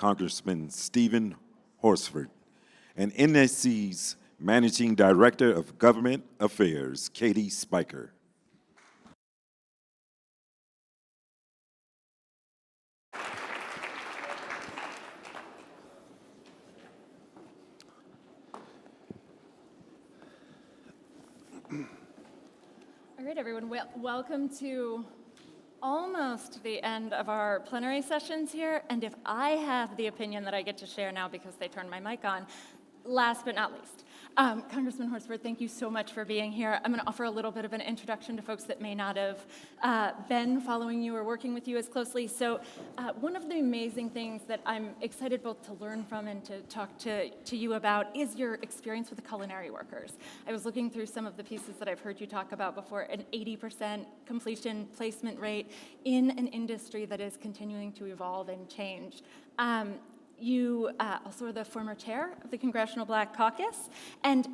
Congressman Stephen Horsford, and NSC's Managing Director of Government Affairs, Katie Spiker. All right, everyone, welcome to almost the end of our plenary sessions here. And if I have the opinion that I get to share now because they turned my mic on, last but not least, Congressman Horsford, thank you so much for being here. I'm going to offer a little bit of an introduction to folks that may not have been following you or working with you as closely. So one of the amazing things that I'm excited both to learn from and to talk to you about is your experience with the culinary workers. I was looking through some of the pieces that I've heard you talk about before, an 80% completion placement rate in an industry that is continuing to evolve and change. You also are the former chair of the Congressional Black Caucus and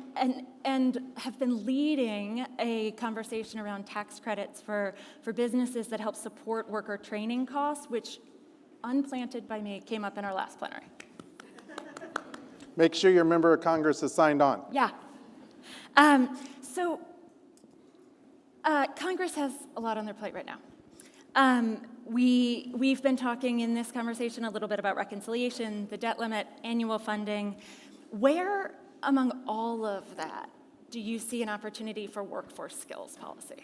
have been leading a conversation around tax credits for businesses that help support worker training costs, which, unplanted by me, came up in our last plenary. Make sure your member of Congress is signed on. Yeah. Congress has a lot on their plate right now. We've been talking in this conversation a little bit about reconciliation, the debt limit, annual funding. Where among all of that do you see an opportunity for workforce skills policy?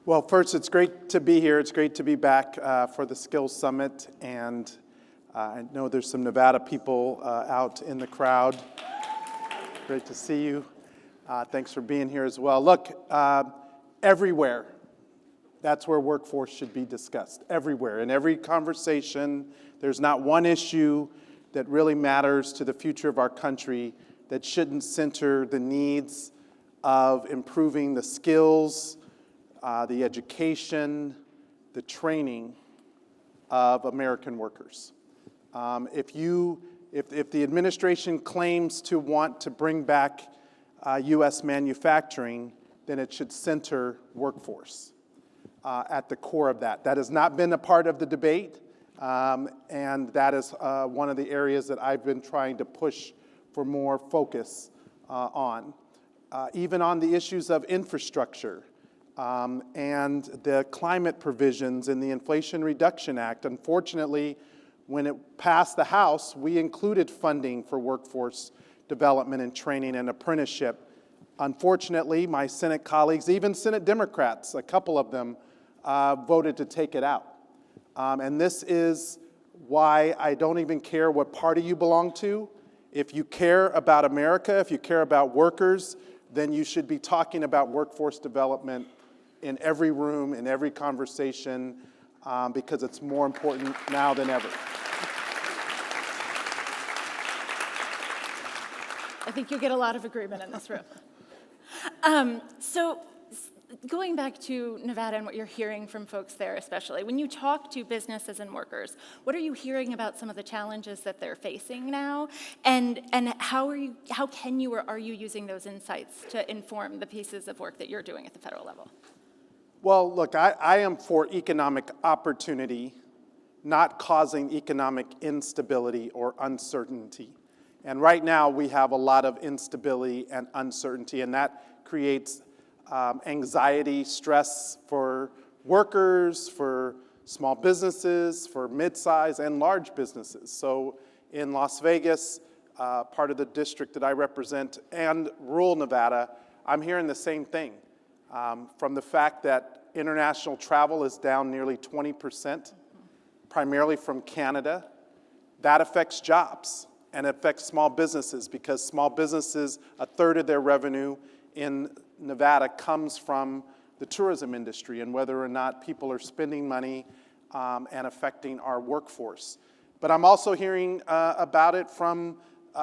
Well, first, it's great to be here. It's great to be back for the Skills Summit. And I know there's some Nevada people out in the crowd. Great to see you. Thanks for being here as well. Look, everywhere, that's where workforce should be discussed, everywhere. In every conversation, there's not one issue that really matters to the future of our country that shouldn't center the needs of improving the skills, the education, the training of American workers. If the administration claims to want to bring back U.S. manufacturing, then it should center workforce at the core of that. That has not been a part of the debate, and that is one of the areas that I've been trying to push for more focus on. Even on the issues of infrastructure and the climate provisions in the Inflation Reduction Act. Unfortunately, when it passed the House, we included funding for workforce development and training and apprenticeship. Unfortunately, my Senate colleagues, even Senate Democrats, a couple of them, voted to take it out. And this is why I don't even care what party you belong to. If you care about America, if you care about workers, then you should be talking about workforce development in every room, in every conversation, because it's more important now than ever. I think you'll get a lot of agreement in this room. So going back to Nevada and what you're hearing from folks there especially, when you talk to businesses and workers, what are you hearing about some of the challenges that they're facing now? And how can you or are you using those insights to inform the pieces of work that you're doing at the federal level? Well, look, I am for economic opportunity, not causing economic instability or uncertainty. And right now we have a lot of instability and uncertainty, and that creates anxiety, stress for workers, for small businesses, for mid-size and large businesses. So in Las Vegas, part of the district that I represent, and rural Nevada, I'm hearing the same thing. From the fact that international travel is down nearly 20%, primarily from Canada, that affects jobs and affects small businesses, because small businesses, a third of their revenue in Nevada comes from the tourism industry, and whether or not people are spending money and affecting our workforce. But I'm also hearing about it from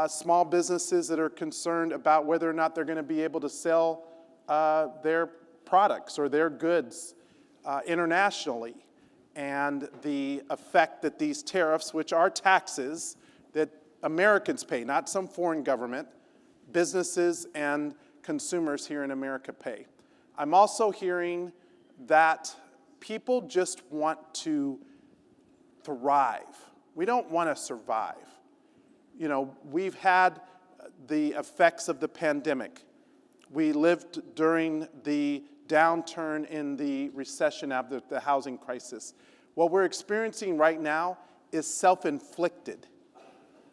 small businesses that are concerned about whether or not they're going to be able to sell their products or their goods internationally, and the effect that these tariffs, which are taxes that Americans pay, not some foreign government, businesses and consumers here in America pay. I'm also hearing that people just want to thrive. We don't want to survive. You know, we've had the effects of the pandemic. We lived during the downturn in the recession after the housing crisis. What we're experiencing right now is self-inflicted.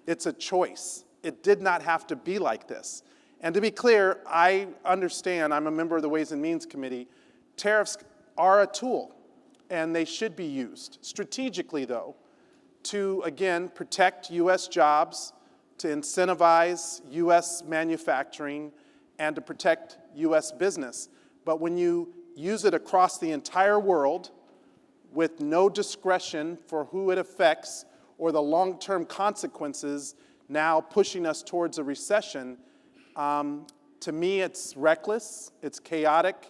It's a choice. It did not have to be like this. And to be clear, I understand, I'm a member of the Ways and Means Committee, tariffs are a tool, and they should be used strategically, though, to, again, protect U.S. jobs, to incentivize U.S. manufacturing, and to protect U.S. business. But when you use it across the entire world with no discretion for who it affects or the long-term consequences now pushing us towards a recession, to me it's reckless, it's chaotic,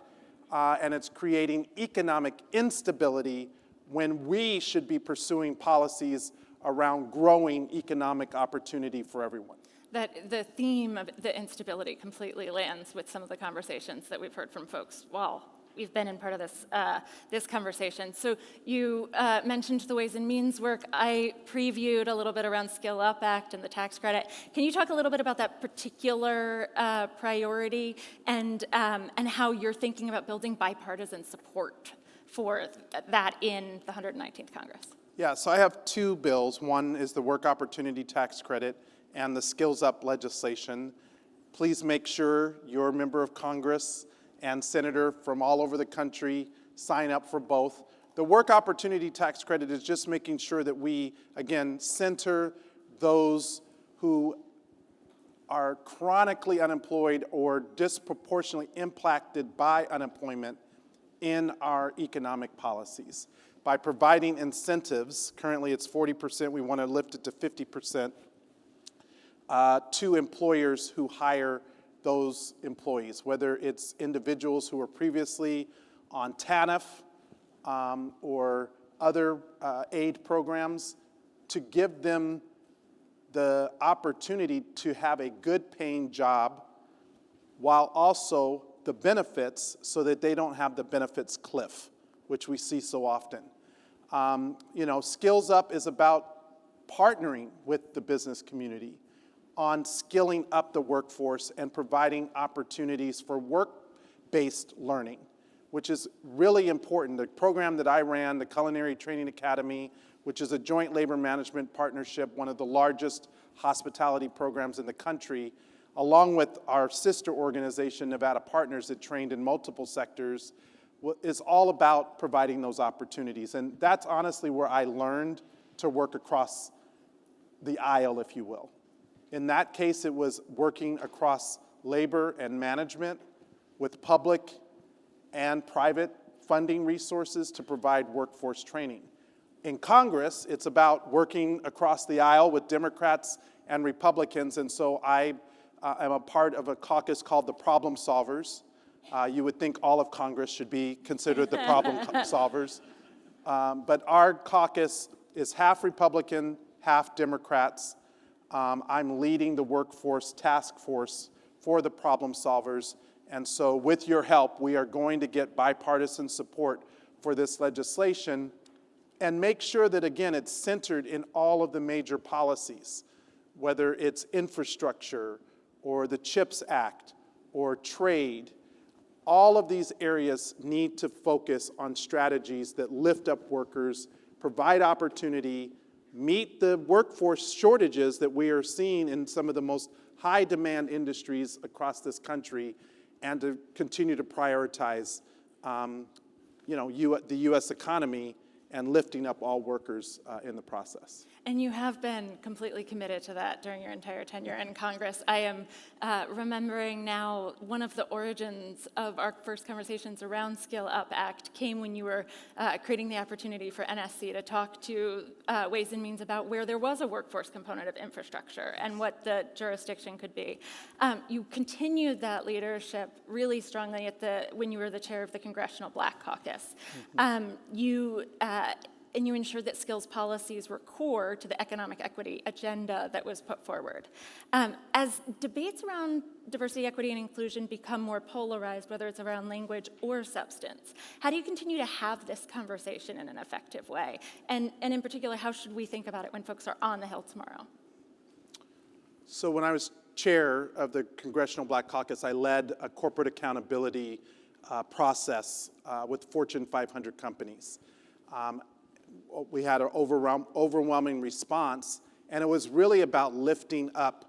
and it's creating economic instability when we should be pursuing policies around growing economic opportunity for everyone. That the theme of the instability completely lands with some of the conversations that we've heard from folks while we've been in part of this, this conversation. So you mentioned the Ways and Means work. I previewed a little bit around Skill Up Act and the tax credit. Can you talk a little bit about that particular priority and how you're thinking about building bipartisan support for that in the 119th Congress? Yeah, so I have two bills. One is the Work Opportunity Tax Credit and the Skills Up legislation. Please make sure your member of Congress and senator from all over the country sign up for both. The Work Opportunity Tax Credit is just making sure that we, again, center those who are chronically unemployed or disproportionately impacted by unemployment in our economic policies. By providing incentives, currently it's 40%, we want to lift it to 50%, to employers who hire those employees, whether it's individuals who were previously on TANF or other aid programs, to give them the opportunity to have a good paying job while also the benefits, so that they don't have the benefits cliff, which we see so often. You know, Skills Up is about partnering with the business community on skilling up the workforce and providing opportunities for work-based learning, which is really important. The program that I ran, the Culinary Training Academy, which is a joint labor management partnership, one of the largest hospitality programs in the country, along with our sister organization, Nevada Partners, that trained in multiple sectors, is all about providing those opportunities. And that's honestly where I learned to work across the aisle, if you will. In that case, it was working across labor and management with public and private funding resources to provide workforce training. In Congress, it's about working across the aisle with Democrats and Republicans, and so I am a part of a caucus called the Problem Solvers. You would think all of Congress should be considered the problem solvers. But our caucus is half Republican, half Democrats. I'm leading the workforce task force for the problem solvers. And so with your help, we are going to get bipartisan support for this legislation and make sure that, again, it's centered in all of the major policies, whether it's infrastructure or the CHIPS Act or trade. All of these areas need to focus on strategies that lift up workers, provide opportunity, meet the workforce shortages that we are seeing in some of the most high demand industries across this country, and to continue to prioritize the U.S. economy and lifting up all workers in the process. And you have been completely committed to that during your entire tenure in Congress. I am remembering now one of the origins of our first conversations around Skill Up Act came when you were creating the opportunity for NSC to talk to Ways and Means about where there was a workforce component of infrastructure and what the jurisdiction could be. You continued that leadership really strongly when you were the chair of the Congressional Black Caucus. You and you ensured that skills policies were core to the economic equity agenda that was put forward. As debates around diversity, equity, and inclusion become more polarized, whether it's around language or substance, how do you continue to have this conversation in an effective way? And in particular, how should we think about it when folks are on the Hill tomorrow? So when I was chair of the Congressional Black Caucus, I led a corporate accountability process with Fortune 500 companies. We had an overwhelming response, and it was really about lifting up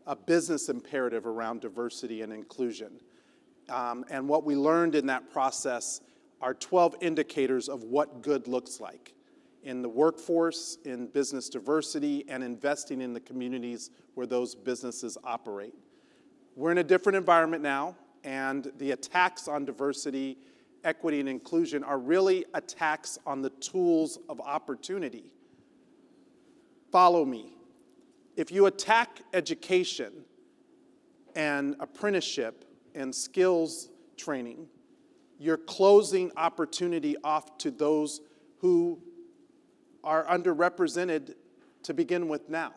a business imperative around diversity and inclusion. And what we learned in that process are 12 indicators of what good looks like in the workforce, in business diversity, and investing in the communities where those businesses operate. We're in a different environment now, and the attacks on diversity, equity, and inclusion are really attacks on the tools of opportunity. Follow me. If you attack education and apprenticeship and skills training, you're closing opportunity off to those who are underrepresented to begin with now.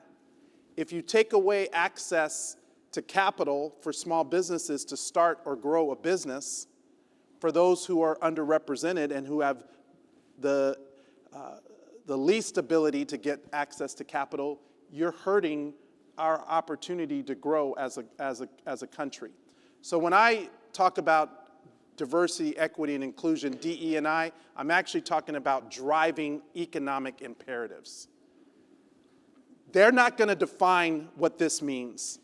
If you take away access to capital for small businesses to start or grow a business, for those who are underrepresented and who have the least ability to get access to capital, you're hurting our opportunity to grow as a country. So when I talk about diversity, equity, and inclusion, DE&I, I'm actually talking about driving economic imperatives. They're not going to define what this means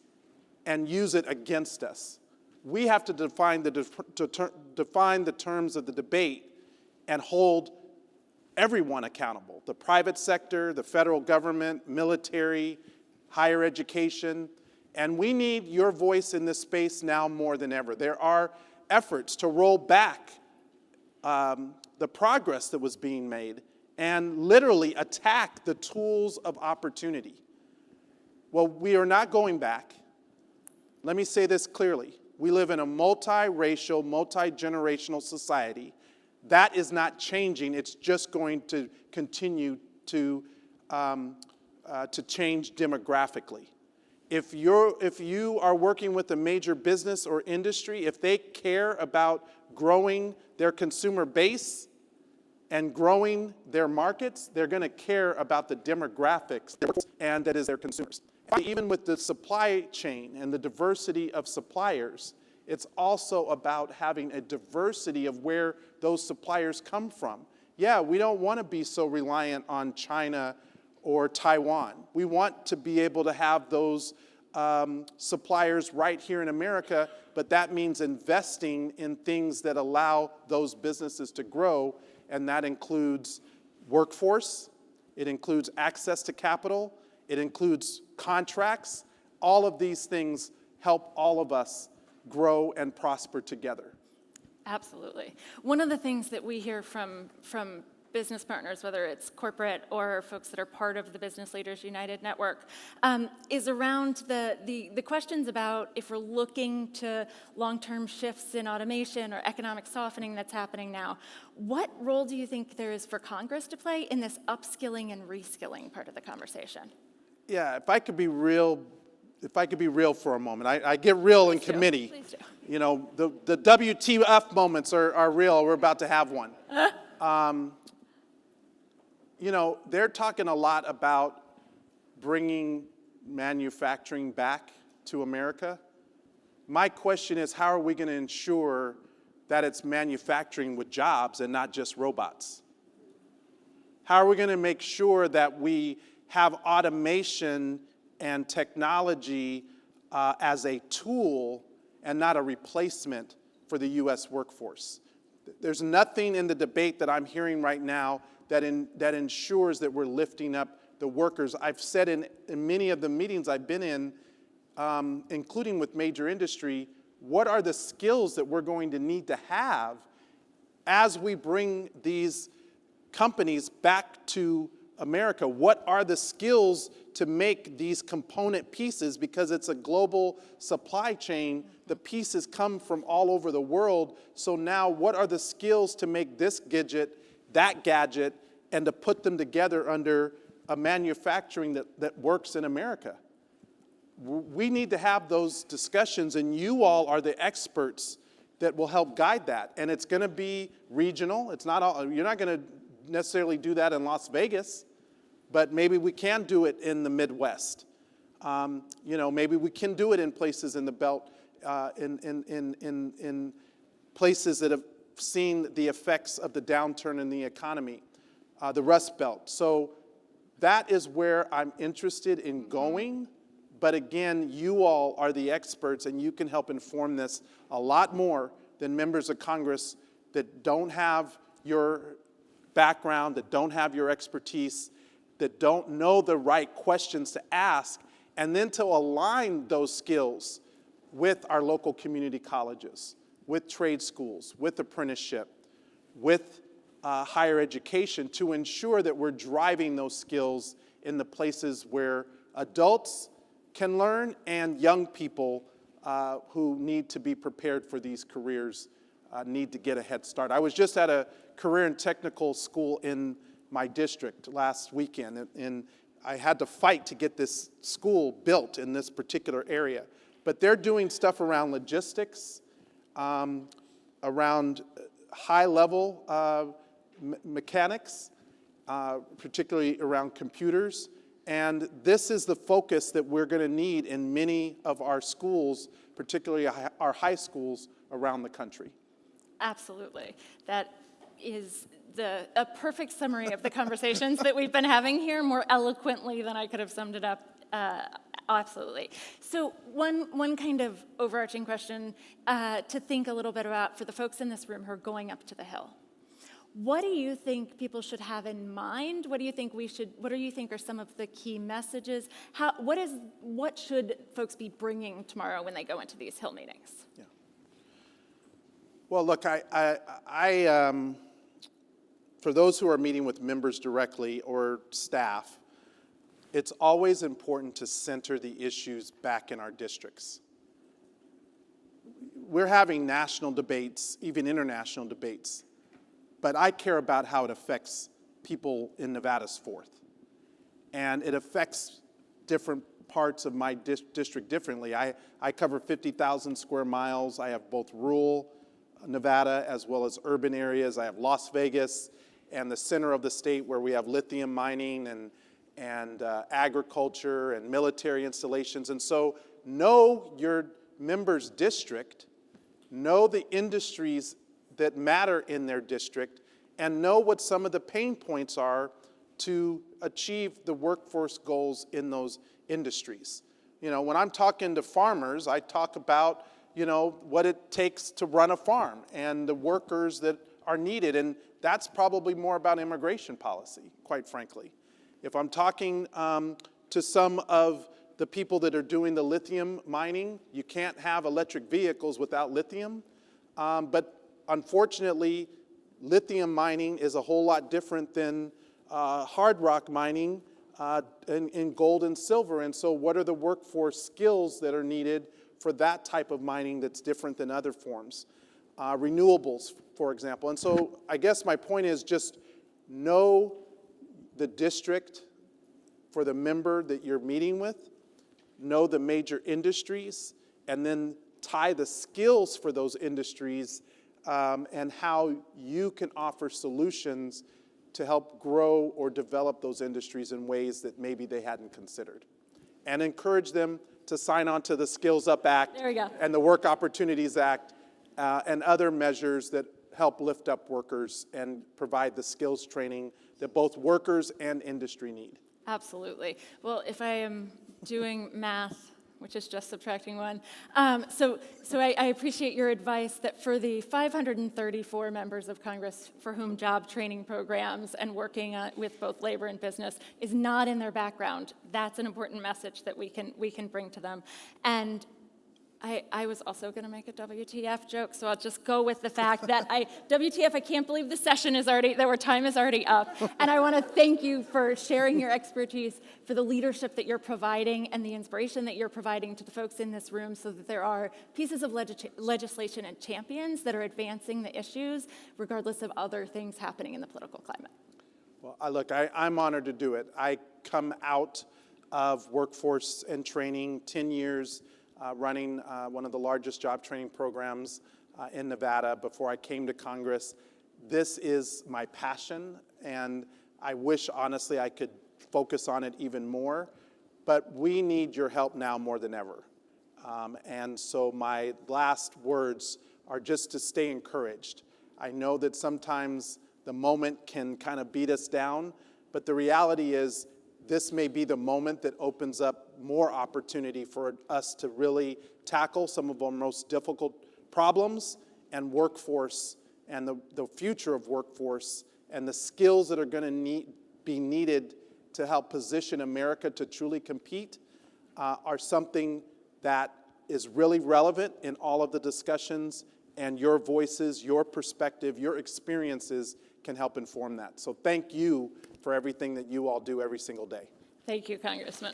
and use it against us. We have to define the terms of the debate and hold everyone accountable. The private sector, the federal government, military, higher education. And we need your voice in this space now more than ever. There are efforts to roll back the progress that was being made and literally attack the tools of opportunity. Well, we are not going back. Let me say this clearly. We live in a multiracial, multi-generational society. That is not changing. It's just going to continue to change demographically. If you are working with a major business or industry, if they care about growing their consumer base and growing their markets, they're going to care about the demographics, and that is their consumers. Even with the supply chain and the diversity of suppliers, it's also about having a diversity of where those suppliers come from. Yeah, we don't want to be so reliant on China or Taiwan. We want to be able to have those suppliers right here in America, but that means investing in things that allow those businesses to grow, and that includes workforce, it includes access to capital, it includes contracts. All of these things help all of us grow and prosper together. Absolutely. One of the things that we hear from business partners, whether it's corporate or folks that are part of the Business Leaders United Network, is around the questions about if we're looking to long-term shifts in automation or economic softening that's happening now. What role do you think there is for Congress to play in this upskilling and reskilling part of the conversation? Yeah, if I could be real for a moment. I get real in committee. Please do. You know, the WTF moments are real. We're about to have one. You know, they're talking a lot about bringing manufacturing back to America. My question is, how are we going to ensure that it's manufacturing with jobs and not just robots? How are we going to make sure that we have automation and technology as a tool and not a replacement for the U.S. workforce? There's nothing in the debate that I'm hearing right now that ensures that we're lifting up the workers. I've said in many of the meetings I've been in, including with major industry, what are the skills that we're going to need to have as we bring these companies back to America? What are the skills to make these component pieces? Because it's a global supply chain, the pieces come from all over the world. So now what are the skills to make this gadget, that gadget, and to put them together under a manufacturing that works in America. We need to have those discussions, and you all are the experts that will help guide that. And it's going to be regional. It's not all, you're not going to necessarily do that in Las Vegas, but maybe we can do it in the Midwest. Maybe we can do it in places in the belt, in places that have seen the effects of the downturn in the economy, the Rust Belt. So that is where I'm interested in going. But again, you all are the experts, and you can help inform this a lot more than members of Congress that don't have your background, that don't have your expertise, that don't know the right questions to ask, and then to align those skills with our local community colleges, with trade schools, with apprenticeship, with higher education, to ensure that we're driving those skills in the places where adults can learn and young people who need to be prepared for these careers need to get a head start. I was just at a career and technical school in my district last weekend, and I had to fight to get this school built in this particular area. But they're doing stuff around logistics, around high-level mechanics, particularly around computers. And this is the focus that we're going to need in many of our schools, particularly our high schools around the country. Absolutely. That is a perfect summary of the conversations that we've been having here, more eloquently than I could have summed it up. Absolutely. So one kind of overarching question to think a little bit about for the folks in this room who are going up to the Hill. What do you think people should have in mind? What do you think are some of the key messages? What should folks be bringing tomorrow when they go into these Hill meetings? Yeah. Well, look, I for those who are meeting with members directly or staff, it's always important to center the issues back in our districts. We're having national debates, even international debates, but I care about how it affects people in Nevada's 4th. And it affects different parts of my district differently. I cover 50,000 square miles. I have both rural Nevada as well as urban areas. I have Las Vegas and the center of the state where we have lithium mining and agriculture and military installations. And so know your member's district, know the industries that matter in their district, and know what some of the pain points are to achieve the workforce goals in those industries. When I'm talking to farmers, I talk about, what it takes to run a farm and the workers that are needed, and that's probably more about immigration policy, quite frankly. If I'm talking to some of the people that are doing the lithium mining, you can't have electric vehicles without lithium, but unfortunately, lithium mining is a whole lot different than hard rock mining in gold and silver. And so what are the workforce skills that are needed for that type of mining that's different than other forms? Renewables, for example. And so I guess my point is just know the district for the member that you're meeting with, know the major industries, and then tie the skills for those industries and how you can offer solutions to help grow or develop those industries in ways that maybe they hadn't considered. And encourage them to sign on to the Skills Up Act and the Work Opportunities Act and other measures that help lift up workers and provide the skills training that both workers and industry need. Absolutely. Well, if I am doing math, which is just subtracting 1. So I appreciate your advice that for the 534 members of Congress for whom job training programs and working with both labor and business is not in their background, that's an important message that we can bring to them. And I was also going to make a WTF joke, so I'll just go with the fact that WTF, I can't believe the session is already, our time is already up. And I want to thank you for sharing your expertise, for the leadership that you're providing and the inspiration that you're providing to the folks in this room so that there are pieces of legislation and champions that are advancing the issues, regardless of other things happening in the political climate. Well, I'm honored to do it. I come out of workforce and training, 10 years running one of the largest job training programs in Nevada before I came to Congress. This is my passion, and I wish, honestly, I could focus on it even more, but we need your help now more than ever. And so my last words are just to stay encouraged. I know that sometimes the moment can kind of beat us down, but the reality is this may be the moment that opens up more opportunity for us to really tackle some of our most difficult problems and workforce and the future of workforce and the skills that are going to be needed to help position America to truly compete are something that is really relevant in all of the discussions, and your voices, your perspective, your experiences can help inform that. So thank you for everything that you all do every single day. Thank you, Congressman.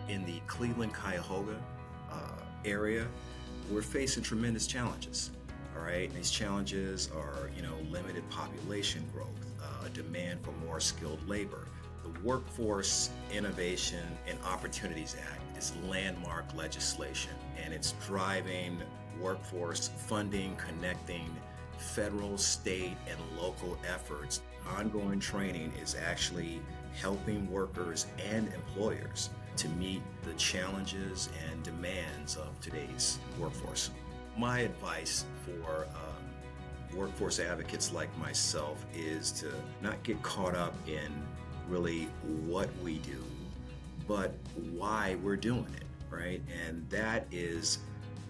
In the Cleveland-Cuyahoga area, we're facing tremendous challenges. All right, these challenges are, limited population growth, demand for more skilled labor. The Workforce Innovation and Opportunities Act is landmark legislation, and it's driving workforce funding, connecting federal, state, and local efforts. Ongoing training is actually helping workers and employers to meet the challenges and demands of today's workforce. My advice for workforce advocates like myself is to not get caught up in really what we do, but why we're doing it, right? And that is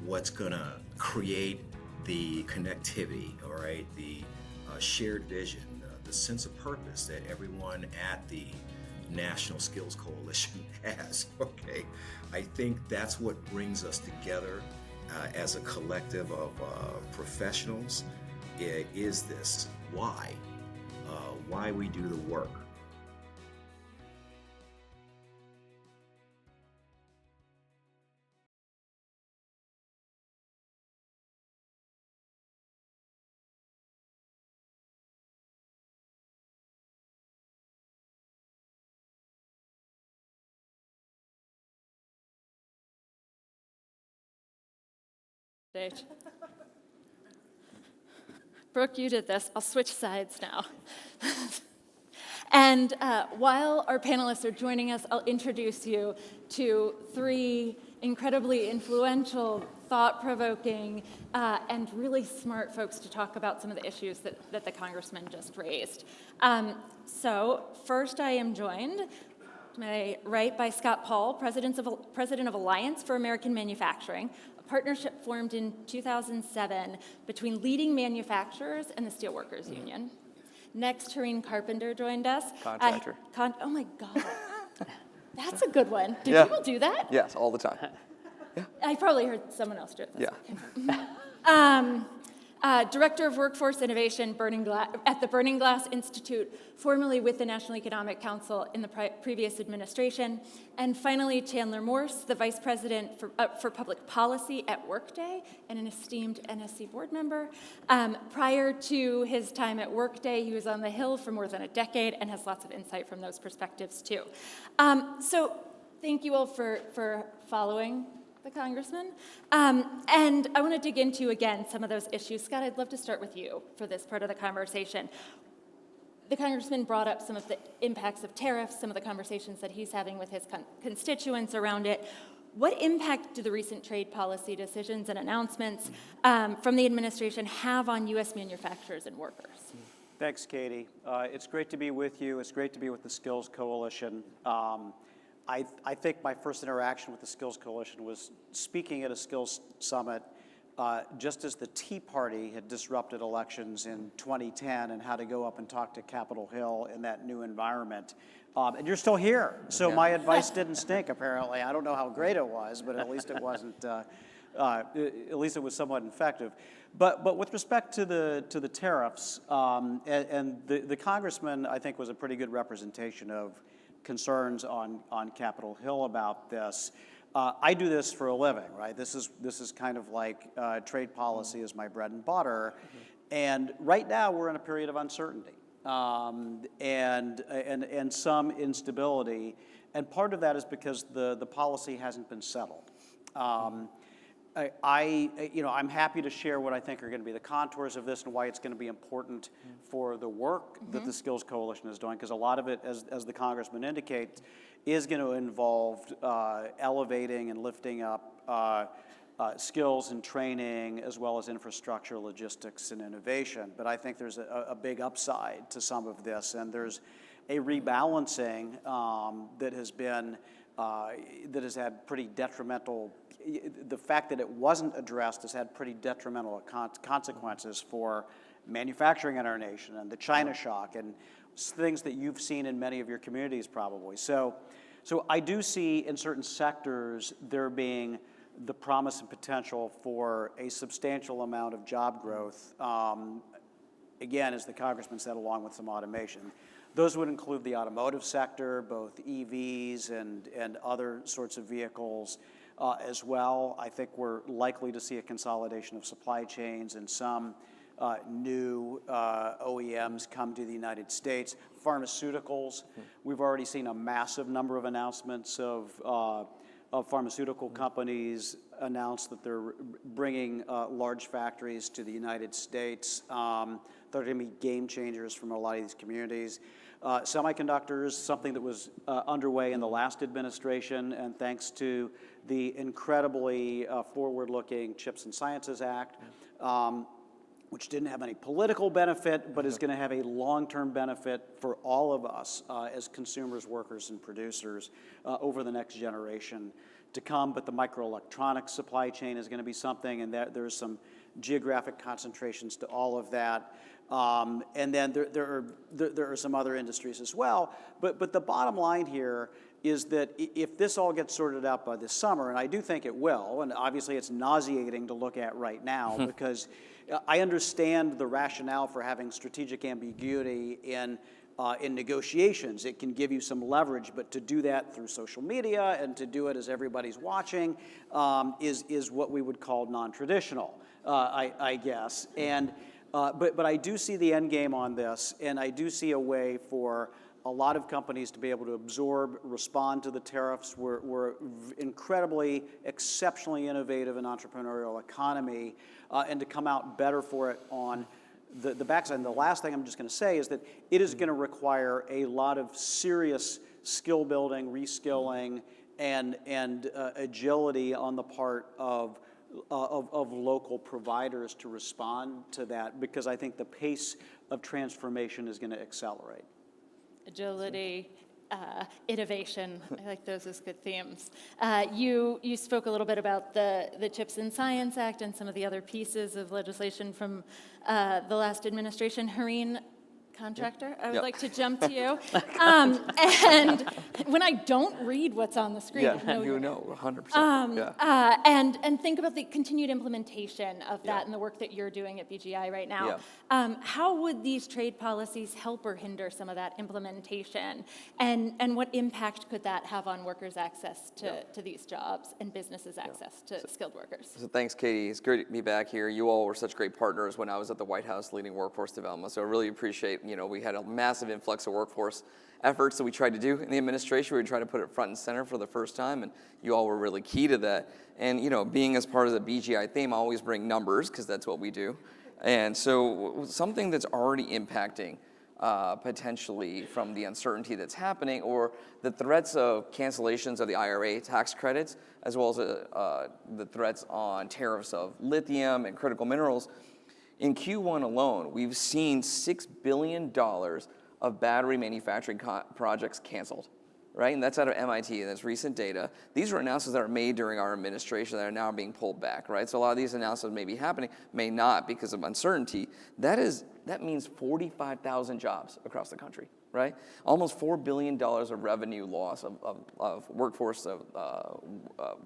what's gonna create the connectivity, all right? The shared vision, the sense of purpose that everyone at the National Skills Coalition has, okay? I think that's what brings us together as a collective of professionals. Is this why we do the work. Stage. Brooke, you did this. I'll switch sides now. And while our panelists are joining us, I'll introduce you to three incredibly influential, thought-provoking, and really smart folks to talk about some of the issues that the Congressman just raised. So first I am joined to my right by Scott Paul, President of Alliance for American Manufacturing, a partnership formed in 2007 between leading manufacturers and the Steelworkers Union. Next, Harin Carpenter joined us. Contractor. Oh my God. That's a good one. Do Yeah. people do that? Yes, all the time. I probably heard someone else do it. Yeah. Director of Workforce Innovation at the Burning Glass Institute, formerly with the National Economic Council in the previous administration. And finally, Chandler Morse, the Vice President for Public Policy at Workday and an esteemed NSC board member. Prior to his time at Workday, he was on the Hill for more than a decade and has lots of insight from those perspectives too. So thank you all for following the Congressman. And I want to dig into, again, some of those issues. Scott, I'd love to start with you for this part of the conversation. The Congressman brought up some of the impacts of tariffs, some of the conversations that he's having with his constituents around it. What impact do the recent trade policy decisions and announcements from the administration have on U.S. manufacturers and workers? Thanks, Katie. It's great to be with you. It's great to be with the Skills Coalition. I think my first interaction with the Skills Coalition was speaking at a Skills Summit just as the Tea Party had disrupted elections in 2010 and had to go up and talk to Capitol Hill in that new environment. And you're still here, so my advice didn't stink, apparently. I don't know how great it was, but at least it wasn't at least it was somewhat effective. But with respect to the tariffs, and the congressman, I think, was a pretty good representation of concerns on Capitol Hill about this. I do this for a living, right? This is kind of like trade policy is my bread and butter, and right now we're in a period of uncertainty and some instability, and part of that is because the policy hasn't been settled. I'm happy to share what I think are going to be the contours of this and why it's going to be important for the work that the Skills Coalition is doing, because a lot of it, as the Congressman indicates, is going to involve elevating and lifting up skills and training, as well as infrastructure, logistics, and innovation. But I think there's a big upside to some of this, and there's a rebalancing that has had pretty detrimental. The fact that it wasn't addressed has had pretty detrimental consequences for manufacturing in our nation and the China shock and things that you've seen in many of your communities probably. So I do see in certain sectors there being the promise and potential for a substantial amount of job growth, again, as the Congressman said, along with some automation. Those would include the automotive sector, both EVs and other sorts of vehicles as well. I think we're likely to see a consolidation of supply chains and some new OEMs come to the United States. Pharmaceuticals, we've already seen a massive number of announcements of pharmaceutical companies announce that they're bringing large factories to the United States. They're going to be game changers from a lot of these communities. Semiconductors, something that was underway in the last administration, and thanks to the incredibly forward-looking Chips and Sciences Act, which didn't have any political benefit, but is going to have a long-term benefit for all of us as consumers, workers, and producers over the next generation to come. But the microelectronics supply chain is going to be something, and there's some geographic concentrations to all of that. And then there are some other industries as well. But the bottom line here is that if this all gets sorted out by this summer, and I do think it will, and obviously it's nauseating to look at right now because I understand the rationale for having strategic ambiguity in negotiations. It can give you some leverage, but to do that through social media and to do it as everybody's watching is what we would call non-traditional, I guess. And but I do see the end game on this, and I do see a way for a lot of companies to be able to absorb, respond to the tariffs. We're incredibly, exceptionally innovative and entrepreneurial economy, and to come out better for it on the backside. And the last thing I'm just going to say is that it is going to require a lot of serious skill building, reskilling, and agility on the part of local providers to respond to that, because I think the pace of transformation is going to accelerate. Agility, innovation, I like those as good themes. You spoke a little bit about the Chips and Science Act and some of the other pieces of legislation from the last administration. Harin, Contractor, I would like to jump to you. And when I don't read what's on the screen, you know, 100%. And think about the continued implementation of that and the work that you're doing at BGI right now. How would these trade policies help or hinder some of that implementation? And what impact could that have on workers' access to these jobs and businesses' access to skilled workers? So thanks, Katie. It's great to be back here. You all were such great partners when I was at the White House leading workforce development. So I really appreciate, we had a massive influx of workforce efforts that we tried to do in the administration. We tried to put it front and center for the first time, and you all were really key to that. And, being as part of the BGI theme, I always bring numbers because that's what we do. And so something that's already impacting potentially from the uncertainty that's happening or the threats of cancellations of the IRA tax credits, as well as the threats on tariffs of lithium and critical minerals. In Q1 alone, we've seen $6 billion of battery manufacturing projects canceled, right? And that's out of MIT, and that's recent data. These are announcements that are made during our administration that are now being pulled back, right? So a lot of these announcements may be happening, may not because of uncertainty. That means 45,000 jobs across the country, right? Almost $4 billion of revenue loss of workforce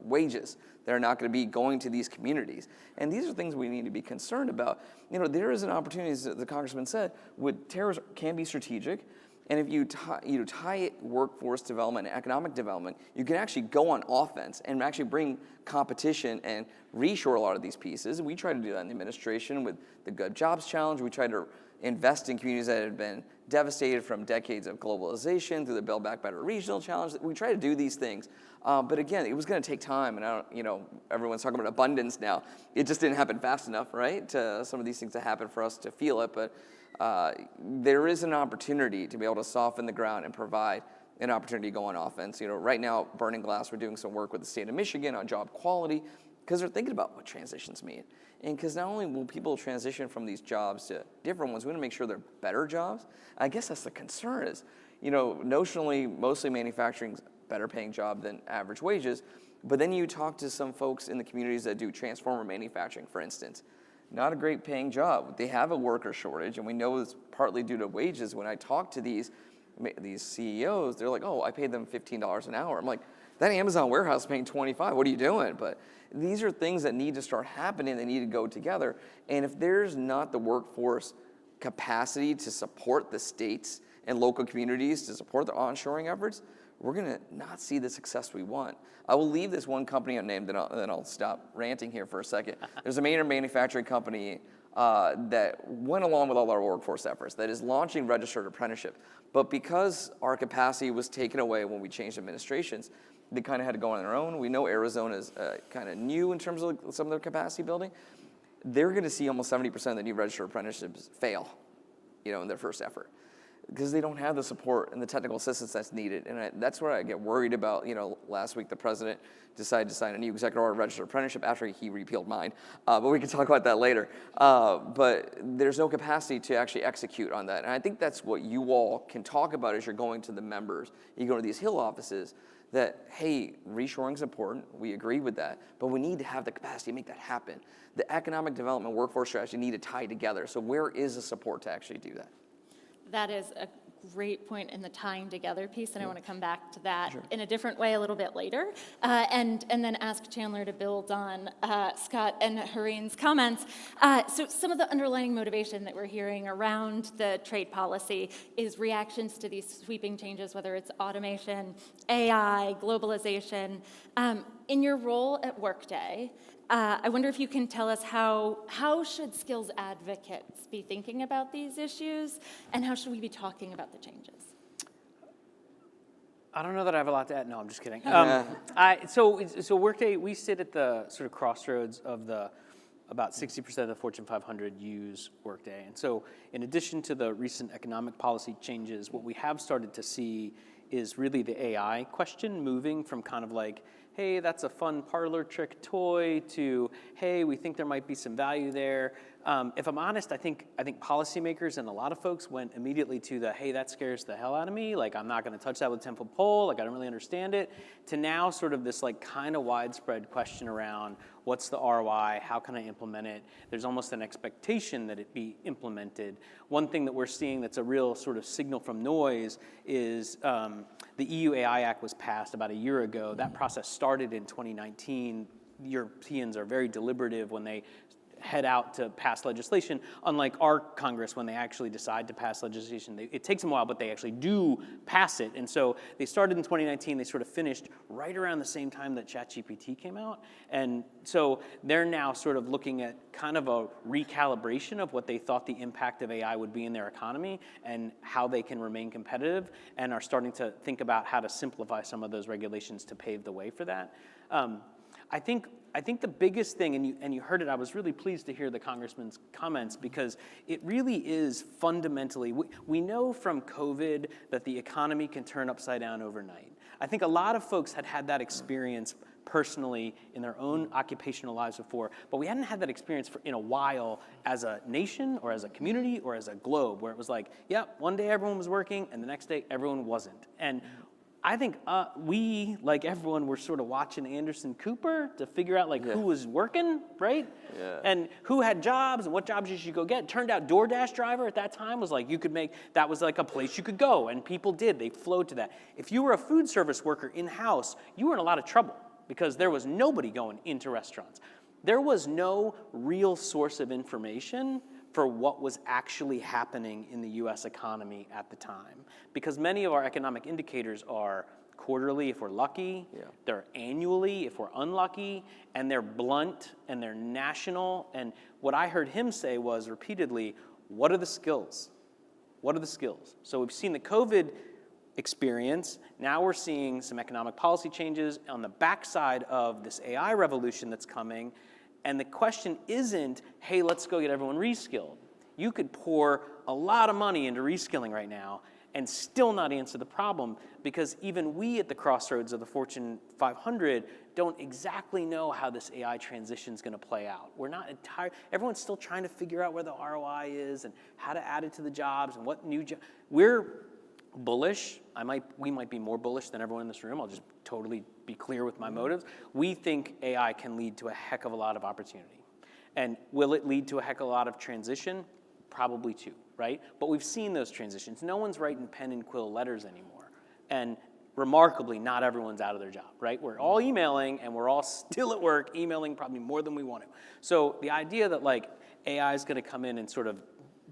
wages that are not going to be going to these communities. And these are things we need to be concerned about. There is an opportunity, as the Congressman said, with tariffs can be strategic. And if you tie workforce development and economic development, you can actually go on offense and actually bring competition and reshore a lot of these pieces. And we try to do that in the administration with the Good Jobs Challenge. We try to invest in communities that have been devastated from decades of globalization through the Build Back Better Regional Challenge. We try to do these things. But again, it was going to take time. And everyone's talking about abundance now. It just didn't happen fast enough, right? Some of these things to happen for us to feel it. But there is an opportunity to be able to soften the ground and provide an opportunity to go on offense. Right now, Burning Glass, we're doing some work with the state of Michigan on job quality because they're thinking about what transitions mean. And because not only will people transition from these jobs to different ones, we want to make sure they're better jobs. I guess that's the concern is, notionally, mostly manufacturing's better paying job than average wages. But then you talk to some folks in the communities that do transformer manufacturing, for instance. Not a great paying job. They have a worker shortage, and we know it's partly due to wages. When I talk to these CEOs, they're like, oh, I paid them $15 an hour. I'm like, that Amazon warehouse is paying $25. What are you doing? But these are things that need to start happening. They need to go together. And if there's not the workforce capacity to support the states and local communities to support the onshoring efforts, we're going to not see the success we want. I will leave this one company unnamed, then I'll stop ranting here for a second. There's a major manufacturing company that went along with all our workforce efforts that is launching registered apprenticeship. But because our capacity was taken away when we changed administrations, they kind of had to go on their own. We know Arizona is kind of new in terms of some of their capacity building. They're going to see almost 70% of the new registered apprenticeships fail, in their first effort, because they don't have the support and the technical assistance that's needed. And that's where I get worried about. Last week the president decided to sign a new executive order registered apprenticeship after he repealed mine. But we can talk about that later. But there's no capacity to actually execute on that. And I think that's what you all can talk about as you're going to the members. You go to these Hill offices that, hey, reshoring is important. We agree with that. But we need to have the capacity to make that happen. The economic development workforce strategy need to tie together. So where is the support to actually do that? That is a great point in the tying together piece, and I want to come back to that in a different way a little bit later, and then ask Chandler to build on Scott and Harin's comments. So some of the underlying motivation that we're hearing around the trade policy is reactions to these sweeping changes, whether it's automation, AI, globalization. In your role at Workday, I wonder if you can tell us how should skills advocates be thinking about these issues, and how should we be talking about the changes? I don't know that I have a lot to add. No, I'm just kidding. So Workday, we sit at the sort of crossroads of about 60% of the Fortune 500 use Workday. And so in addition to the recent economic policy changes, what we have started to see is really the AI question moving from kind of like, hey, that's a fun parlor trick toy, to, hey, we think there might be some value there. If I'm honest, I think policymakers and a lot of folks went immediately to the, hey, that scares the hell out of me. Like, I'm not going to touch that with a 10-foot pole. Like, I don't really understand it. To now sort of this like kind of widespread question around what's the ROI? How can I implement it? There's almost an expectation that it be implemented. One thing that we're seeing that's a real sort of signal from noise is the EU AI Act was passed about a year ago. That process started in 2019. Europeans are very deliberative when they head out to pass legislation, unlike our Congress when they actually decide to pass legislation. It takes them a while, but they actually do pass it. And so they started in 2019, they sort of finished right around the same time that ChatGPT came out. And so they're now sort of looking at kind of a recalibration of what they thought the impact of AI would be in their economy and how they can remain competitive, and are starting to think about how to simplify some of those regulations to pave the way for that. I think the biggest thing, and you heard it, I was really pleased to hear the Congressman's comments, because it really is fundamentally, we know from COVID that the economy can turn upside down overnight. I think a lot of folks had that experience personally in their own occupational lives before, but we hadn't had that experience in a while as a nation or as a community or as a globe, where it was like, yeah, one day everyone was working and the next day everyone wasn't. And I think we, like everyone, were sort of watching Anderson Cooper to figure out like who was working, right? Yeah. And who had jobs and what jobs you should go get. Turned out DoorDash driver at that time was like that was like a place you could go, and people did. They flowed to that. If you were a food service worker in-house, you were in a lot of trouble because there was nobody going into restaurants. There was no real source of information for what was actually happening in the US economy at the time. Because many of our economic indicators are quarterly if we're lucky, they're annually if we're unlucky, and they're blunt and they're national. And what I heard him say was repeatedly, what are the skills? What are the skills? So we've seen the COVID experience. Now we're seeing some economic policy changes on the backside of this AI revolution that's coming. And the question isn't, hey, let's go get everyone reskilled. You could pour a lot of money into reskilling right now and still not answer the problem, because even we at the crossroads of the Fortune 500 don't exactly know how this AI transition is going to play out. We're not everyone's still trying to figure out where the ROI is and how to add it to the jobs and what new jobs. We're bullish. We might be more bullish than everyone in this room. I'll just totally be clear with my motives. We think AI can lead to a heck of a lot of opportunity. And will it lead to a heck of a lot of transition? Probably too, right? But we've seen those transitions. No one's writing pen and quill letters anymore. And remarkably, not everyone's out of their job, right? We're all emailing and we're all still at work, emailing probably more than we want to. So the idea that like AI is going to come in and sort of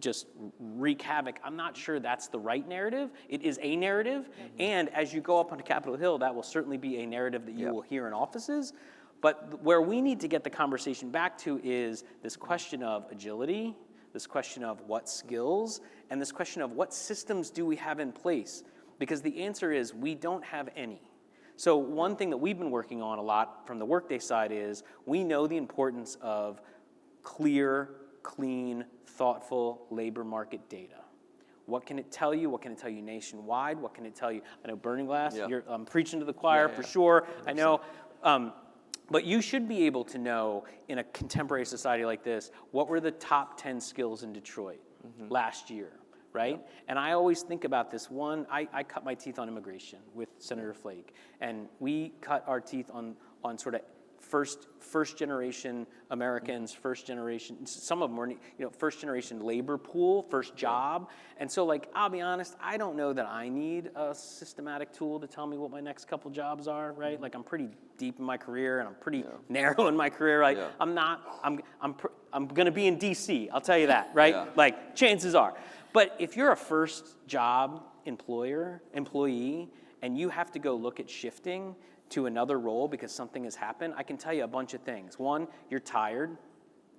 just wreak havoc, I'm not sure that's the right narrative. It is a narrative, and as you go up onto Capitol Hill, that will certainly be a narrative that you will hear in offices. But where we need to get the conversation back to is this question of agility, this question of what skills, and this question of what systems do we have in place? Because the answer is we don't have any. So one thing that we've been working on a lot from the Workday side is we know the importance of clear, clean, thoughtful labor market data. What can it tell you? What can it tell you nationwide? What can it tell you? I know Burning Glass, I'm preaching to the choir for sure. 100%. I know. But you should be able to know in a contemporary society like this, what were the top 10 skills in Detroit last year, right? And I always think about this one. I cut my teeth on immigration with Senator Flake. And we cut our teeth on sort of first generation Americans, first generation, some of them were, first generation labor pool, first job. And so like, I'll be honest, I don't know that I need a systematic tool to tell me what my next couple jobs are, right? Like I'm pretty deep in my career and I'm pretty narrow in my career. Like I'm going to be in DC, I'll tell you that, right? Like chances are. But if you're a first job employee, and you have to go look at shifting to another role because something has happened, I can tell you a bunch of things. One, you're tired.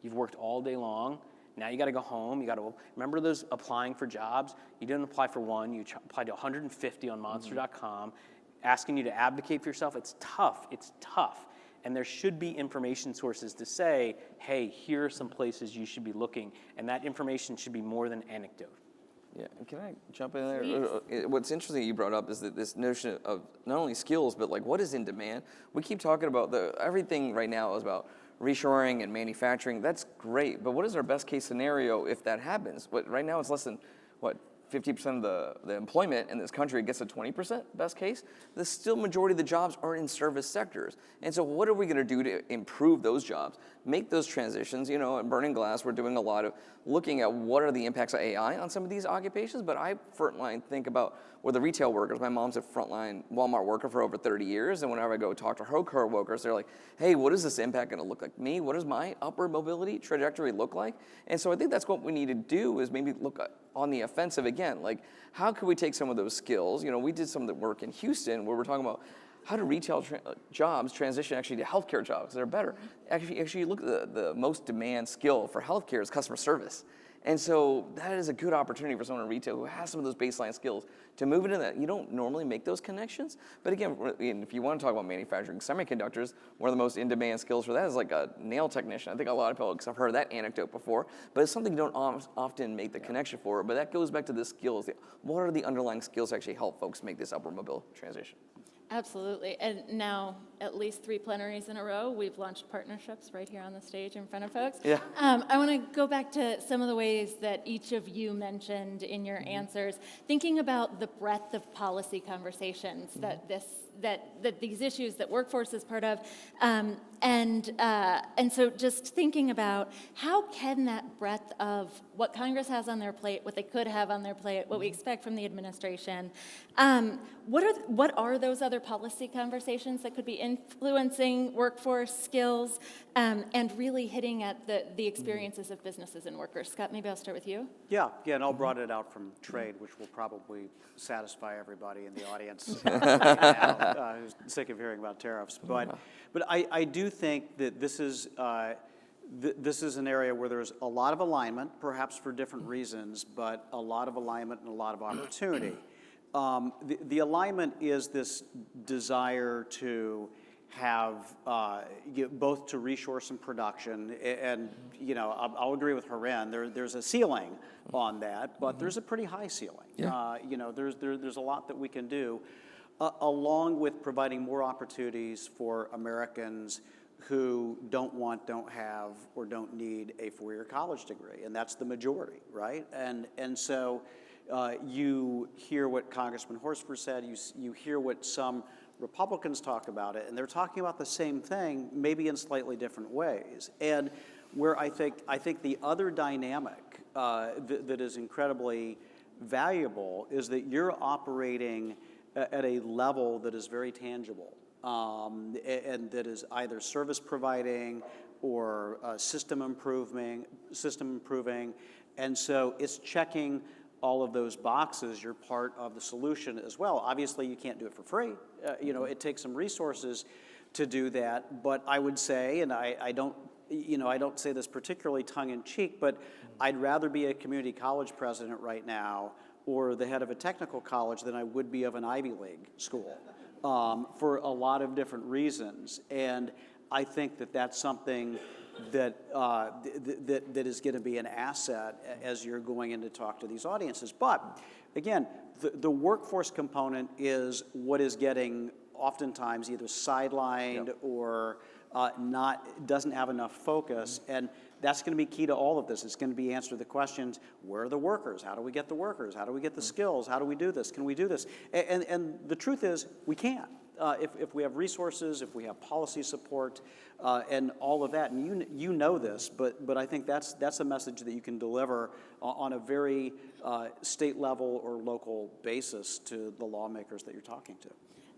You've worked all day long. Now you got to go home. You got to remember those applying for jobs. You didn't apply for one. You applied to 150 on Monster.com, asking you to advocate for yourself. It's tough. It's tough. And there should be information sources to say, hey, here are some places you should be looking. And that information should be more than anecdote. Yeah, and can I jump in there? What's interesting you brought up is that this notion of not only skills, but like what is in demand. We keep talking about everything right now is about reshoring and manufacturing. That's great, but what is our best case scenario if that happens? Right now it's less than, 50% of the employment in this country gets a 20% best case. The still majority of the jobs are in service sectors. And so what are we gonna do to improve those jobs, make those transitions? At Burning Glass, we're doing a lot of looking at what are the impacts of AI on some of these occupations, but I frontline think about where the retail workers. My mom's a frontline Walmart worker for over 30 years, and whenever I go talk to her co-workers, they're like, hey, what is this impact gonna look like me? What does my upward mobility trajectory look like? And so I think that's what we need to do is maybe look on the offensive again. Like, how can we take some of those skills? We did some of the work in Houston where we're talking about how do retail jobs transition actually to healthcare jobs that are better? Actually, look at the most demand skill for healthcare is customer service. And so that is a good opportunity for someone in retail who has some of those baseline skills to move into that. You don't normally make those connections. But again, if you want to talk about manufacturing semiconductors, one of the most in-demand skills for that is like a nail technician. I think a lot of people have heard that anecdote before, but it's something you don't often make the connection for. But that goes back to the skills. What are the underlying skills that actually help folks make this upward mobile transition? Absolutely. And now at least 3 plenaries in a row, we've launched partnerships right here on the stage in front of folks. Yeah. I want to go back to some of the ways that each of you mentioned in your answers, thinking about the breadth of policy conversations that these issues that workforce is part of, and so just thinking about how can that breadth of what Congress has on their plate, what they could have on their plate, what we expect from the administration, what are those other policy conversations that could be influencing workforce skills and really hitting at the experiences of businesses and workers? Scott, maybe I'll start with you. Yeah, and I'll broaden it out from trade, which will probably satisfy everybody in the audience right now, who's sick of hearing about tariffs. But I do think that this is an area where there's a lot of alignment, perhaps for different reasons, but a lot of alignment and a lot of opportunity. The alignment is this desire to have both to reshore some production, and I'll agree with Harin. There's a ceiling on that, but there's a pretty high ceiling. Yeah. There's a lot that we can do, along with providing more opportunities for Americans who don't want, don't have, or don't need a 4-year college degree, and that's the majority, right? And so you hear what Congressman Horsford said. You hear what some Republicans talk about it, and they're talking about the same thing, maybe in slightly different ways. And where I think the other dynamic that is incredibly valuable is that you're operating at a level that is very tangible, and that is either service providing or system improving, and so it's checking all of those boxes. You're part of the solution as well. Obviously, you can't do it for free. It takes some resources to do that. But I would say, and I don't say this particularly tongue-in-cheek, but I'd rather be a community college president right now or the head of a technical college than I would be of an Ivy League school, for a lot of different reasons. And I think that that's something that is going to be an asset as you're going in to talk to these audiences. But again, the workforce component is what is getting oftentimes either sidelined or doesn't have enough focus, and that's going to be key to all of this. It's going to be answer the questions: where are the workers? How do we get the workers? How do we get the skills? How do we do this? Can we do this? And the truth is, we can't. If we have resources, if we have policy support, and all of that, and you know this, but I think that's a message that you can deliver on a very state level or local basis to the lawmakers that you're talking to.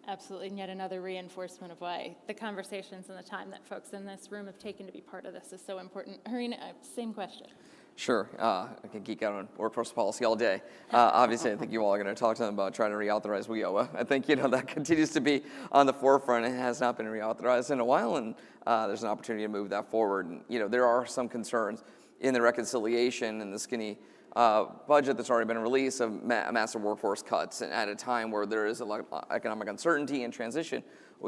Absolutely, and yet another reinforcement of why the conversations and the time that folks in this room have taken to be part of this is so important. Harin, same question. Sure. I can geek out on workforce policy all day. Obviously, I think you all are going to talk to them about trying to reauthorize WIOA. I think, that continues to be on the forefront. It has not been reauthorized in a while, and there's an opportunity to move that forward. And, there are some concerns in the reconciliation and the skinny budget that's already been released of massive workforce cuts. And at a time where there is a lot of economic uncertainty and transition,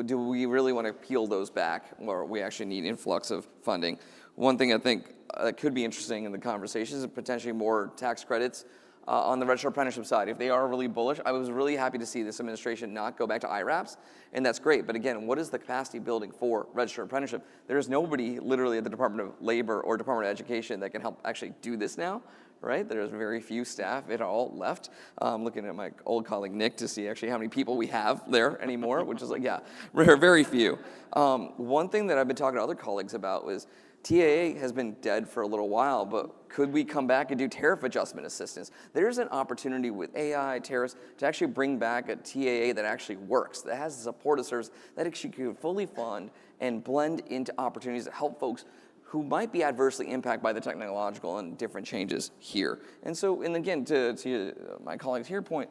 do we really want to peel those back, or we actually need influx of funding? One thing I think that could be interesting in the conversation is potentially more tax credits on the registered apprenticeship side. If they are really bullish, I was really happy to see this administration not go back to IRAPs, and that's great. But again, what is the capacity building for registered apprenticeship? There's nobody literally at the Department of Labor or Department of Education that can help actually do this now, right? There's very few staff at all left. I'm looking at my old colleague Nick to see actually how many people we have there anymore, which is like, yeah, very few. One thing that I've been talking to other colleagues about was TAA has been dead for a little while, but could we come back and do tariff adjustment assistance? There's an opportunity with AI, tariffs, to actually bring back a TAA that actually works, that has the supportive service, that actually can fully fund and blend into opportunities to help folks who might be adversely impacted by the technological and different changes here. And so, and again, to my colleagues here point,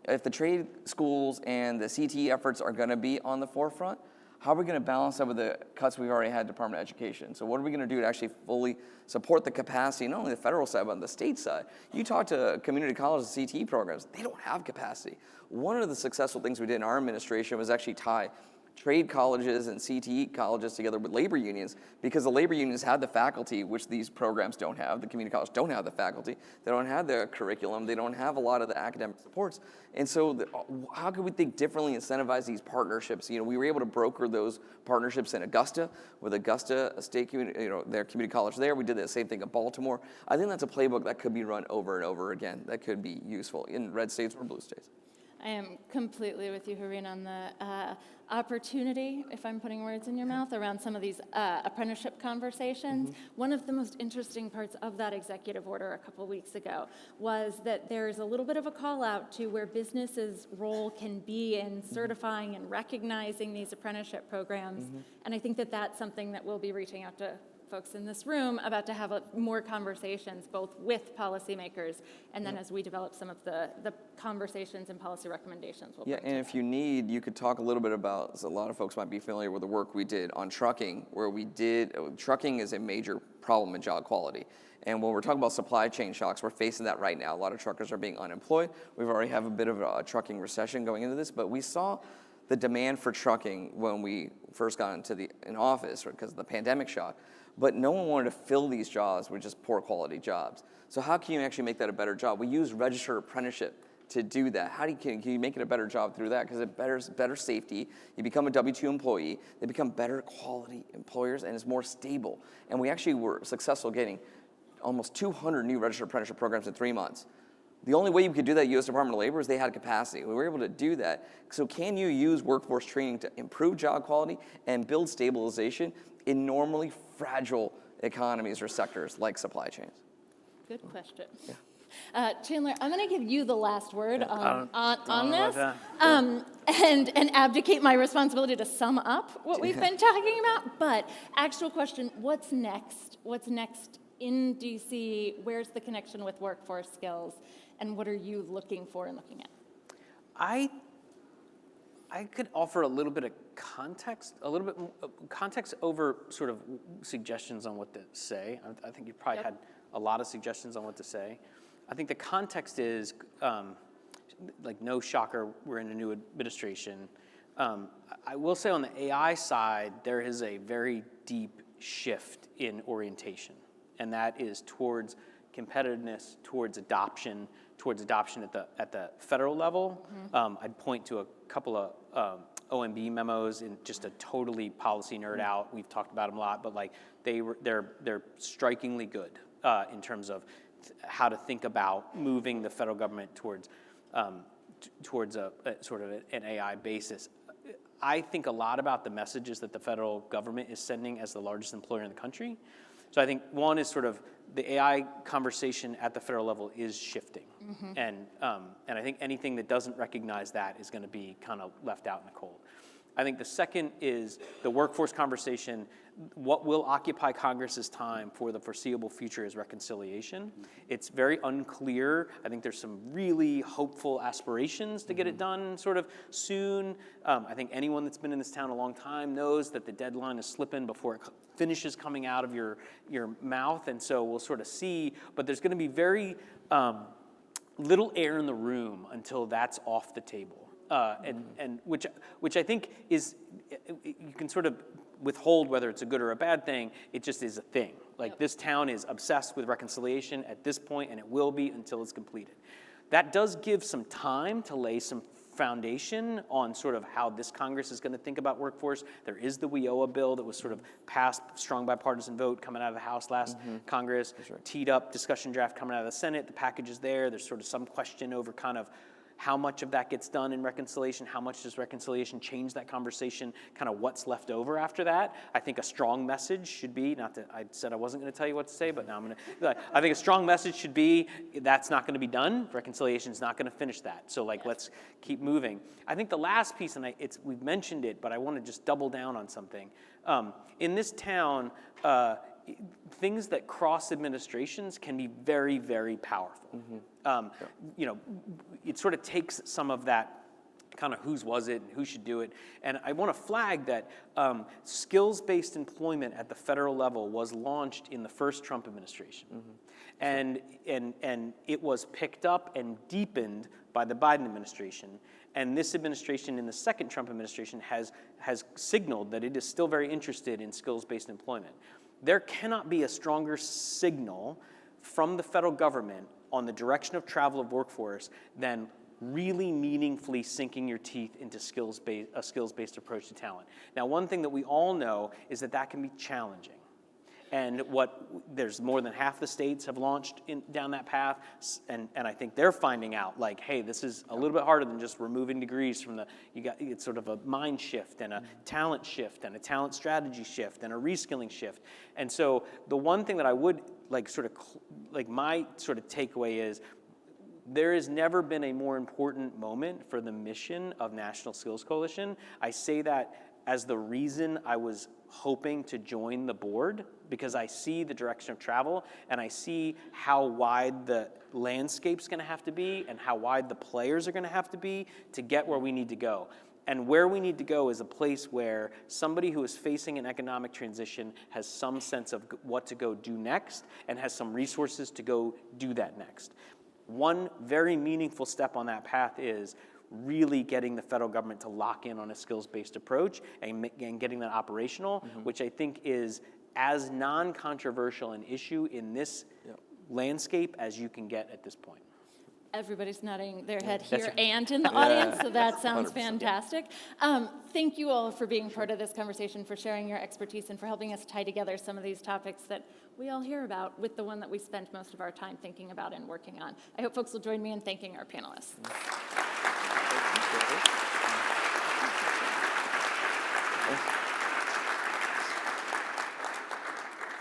if the trade schools and the CTE efforts are gonna be on the forefront, how are we going to balance that with the cuts we've already had at Department of Education? So what are we going to do to actually fully support the capacity, not only the federal side, but on the state side? You talk to community colleges and CTE programs, they don't have capacity. One of the successful things we did in our administration was actually tie trade colleges and CTE colleges together with labor unions, because the labor unions have the faculty, which these programs don't have. The community colleges don't have the faculty. They don't have the curriculum. They don't have a lot of the academic supports. And so how could we think differently, incentivize these partnerships? You know, we were able to broker those partnerships in Augusta, with Augusta State Community, their community college there. We did the same thing in Baltimore. I think that's a playbook that could be run over and over again, that could be useful in red states or blue states. I am completely with you, Harin, on the opportunity, if I'm putting words in your mouth, around some of these apprenticeship conversations. One of the most interesting parts of that executive order a couple weeks ago was that there's a little bit of a call out to where businesses' role can be in certifying and recognizing these apprenticeship programs. And I think that that's something that we'll be reaching out to folks in this room about, to have more conversations, both with policymakers and then as we develop some of the conversations and policy recommendations. We'll And if you need, you could talk a little bit about, so a lot of folks might be familiar with the work we did on trucking, where trucking is a major problem in job quality. And when we're talking about supply chain shocks, we're facing that right now. A lot of truckers are being unemployed. We've already have a bit of a trucking recession going into this, but we saw the demand for trucking when we first got in office because of the pandemic shock. But no one wanted to fill these jobs with just poor quality jobs. So how can you actually make that a better job? We use registered apprenticeship to do that. Can you make it a better job through that? Because it better safety. You become a W-2 employee. They become better quality employers, and it's more stable. And we actually were successful getting almost 200 new registered apprenticeship programs in 3 months. The only way you could do that, U.S. Department of Labor, is they had capacity. We were able to do that. So can you use workforce training to improve job quality and build stabilization in normally fragile economies or sectors like supply chains? Good question. Chandler, I'm going to give you the last word on this, and abdicate my responsibility to sum up what we've been talking about. But actual question, what's next? What's next in DC? Where's the connection with workforce skills? And what are you looking for and looking at? I could offer a little bit of context, over sort of suggestions on what to say. I think you probably had a lot of suggestions on what to say. I think the context is, like, no shocker, we're in a new administration. I will say on the AI side, there is a very deep shift in orientation, and that is towards competitiveness, towards adoption at the federal level. I'd point to a couple of OMB memos in just a totally policy nerd out. We've talked about them a lot, but like they're strikingly good in terms of how to think about moving the federal government towards a sort of an AI basis. I think a lot about the messages that the federal government is sending as the largest employer in the country. So I think one is sort of the AI conversation at the federal level is shifting. And I think anything that doesn't recognize that is going to be kind of left out in the cold. I think the second is the workforce conversation. What will occupy Congress's time for the foreseeable future is reconciliation. It's very unclear. I think there's some really hopeful aspirations to get it done sort of soon. I think anyone that's been in this town a long time knows that the deadline is slipping before it finishes coming out of your mouth, and so we'll sort of see. But there's going to be very little air in the room until that's off the table. And which I think is, you can sort of withhold whether it's a good or a bad thing. It just is a thing. Like, this town is obsessed with reconciliation at this point, and it will be until it's completed. That does give some time to lay some foundation on sort of how this Congress is going to think about workforce. There is the WIOA bill that was sort of passed, strong bipartisan vote coming out of the House last Congress, teed up discussion draft coming out of the Senate. The package is there. There's sort of some question over kind of how much of that gets done in reconciliation, how much does reconciliation change that conversation, kind of what's left over after that. I think a strong message should be, not that I said I wasn't going to tell you what to say, but now I'm going to, I think a strong message should be that's not going to be done. Reconciliation is not going to finish that. So let's keep moving. I think the last piece, and we've mentioned it, but I want to just double down on something. In this town, things that cross administrations can be very, very powerful. It sort of takes some of that kind of whose was it and who should do it. And I want to flag that skills-based employment at the federal level was launched in the first Trump administration. And it was picked up and deepened by the Biden administration. And this administration, in the second Trump administration, has has signaled that it is still very interested in skills-based employment. There cannot be a stronger signal from the federal government on the direction of travel of workforce than really meaningfully sinking your teeth into a skills-based approach to talent. Now, one thing that we all know is that that can be challenging. And there's more than half the states have launched down that path, and I think they're finding out, like, hey, this is a little bit harder than just removing degrees from it's sort of a mind shift and a talent shift and a talent strategy shift and a reskilling shift. And so the one thing that I would my sort of takeaway is, there has never been a more important moment for the mission of National Skills Coalition. I say that as the reason I was hoping to join the board, because I see the direction of travel and I see how wide the landscape's gonna have to be and how wide the players are gonna have to be to get where we need to go. And where we need to go is a place where somebody who is facing an economic transition has some sense of what to go do next and has some resources to go do that next. One very meaningful step on that path is really getting the federal government to lock in on a skills-based approach and getting that operational, which I think is as non-controversial an issue in this landscape as you can get at this point. Everybody's nodding their head That's here right. and in the audience, so that sounds fantastic. Thank you all for being part of this conversation, for sharing your expertise, and for helping us tie together some of these topics that we all hear about with the one that we spend most of our time thinking about and working on. I hope folks will join me in thanking our panelists.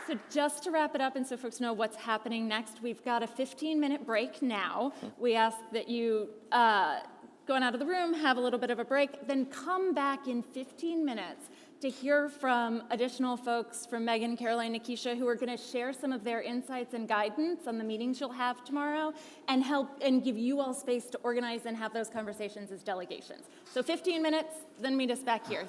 So just to wrap it up, and so folks know what's happening next, we've got a 15-minute break now. We ask that you go on out of the room, have a little bit of a break, then come back in 15 minutes to hear from additional folks, from Megan, Caroline, Nikisha, who are going to share some of their insights and guidance on the meetings you'll have tomorrow, and help and give you all space to organize and have those conversations as delegations. So 15 minutes, then meet us back here.